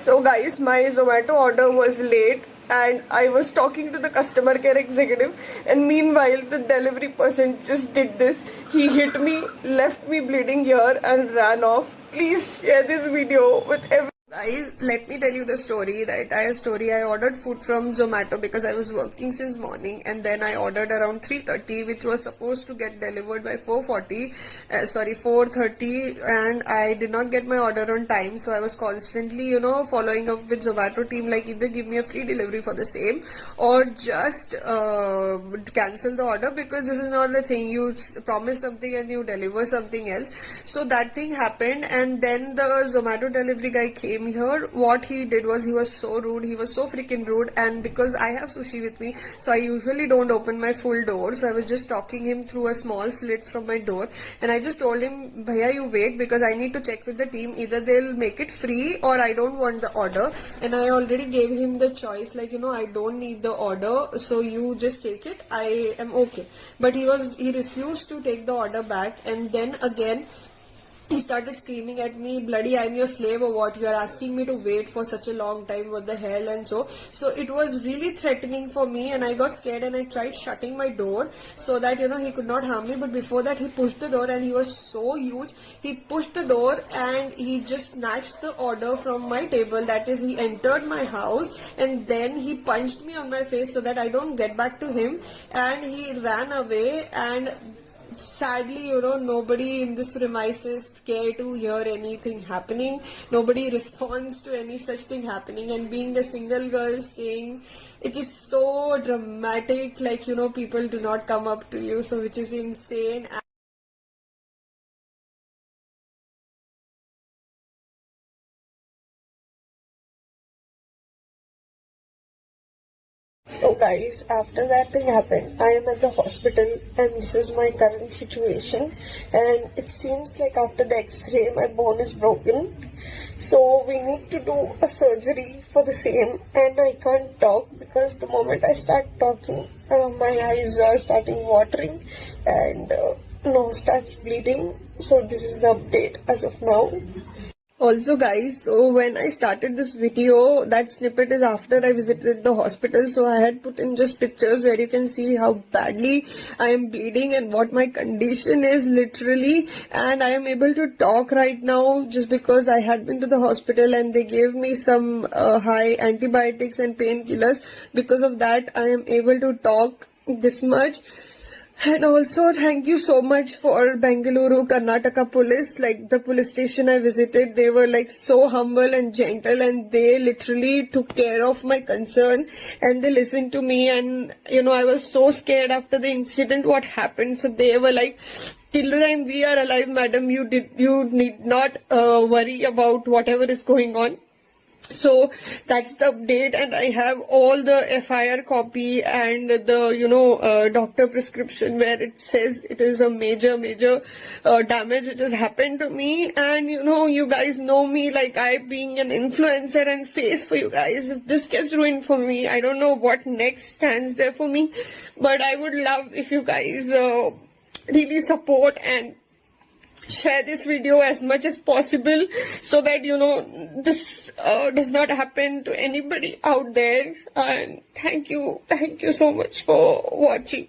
So guys, my Zomato order was late and I was talking to the customer care executive, and meanwhile the delivery person just did this. He hit me, left me bleeding here and ran off. Please share this video with everyone. Guys, let me tell you the story, the entire story. I ordered food from Zomato because I was working since morning, and then I ordered around 3:30, which was supposed to get delivered by 4:30, and I did not get my order on time. So I was constantly, following up with Zomato team, like either give me a free delivery for the same or just cancel the order, because this is not the thing. You promise something and you deliver something else. So that thing happened, and then the Zomato delivery guy came here. What he did was, he was so rude, he was so freaking rude. And because I have sushi with me, so I usually don't open my full door, so I was just talking him through a small slit from my door, and I just told him, bhaiya, you wait, because I need to check with the team, either they'll make it free or I don't want the order. And I already gave him the choice, like, I don't need the order, so you just take it, I am okay. But he refused to take the order back, and then again he started screaming at me, bloody, I'm your slave or what? You are asking me to wait for such a long time, what the hell? And so it was really threatening for me, and I got scared and I tried shutting my door so that, he could not harm me. But before that, he pushed the door, and he was so huge. He pushed the door and he just snatched the order from my table. That is, he entered my house and then he punched me on my face so that I don't get back to him, and he ran away. And sadly, nobody in this premises care to hear anything happening. Nobody responds to any such thing happening. And being a single girl staying, it is so dramatic, like, people do not come up to you, so which is insane. So guys, after that thing happened, I am at the hospital, and this is my current situation. And it seems like after the x-ray, my bone is broken. So we need to do a surgery for the same, and I can't talk because the moment I start talking, my eyes are starting watering and nose starts bleeding. So this is the update as of now. Also guys, so when I started this video, that snippet is after I visited the hospital, so I had put in just pictures where you can see how badly I am bleeding and what my condition is literally. And I am able to talk right now just because I had been to the hospital and they gave me some high antibiotics and painkillers. Because of that, I am able to talk this much. And also, thank you so much for Bengaluru, Karnataka police. Like, the police station I visited, they were like so humble and gentle, and they literally took care of my concern and they listened to me. And, I was so scared after the incident, what happened. So they were like, till the time we are alive, madam, you need not worry about whatever is going on. So that's the update, and I have all the FIR copy and the doctor prescription where it says it is a major damage which has happened to me. And you guys know me, like, I being an influencer and face for you guys. If this gets ruined for me, I don't know what next stands there for me, but I would love if you guys really support and share this video as much as possible, so that this does not happen to anybody out there. And thank you so much for watching.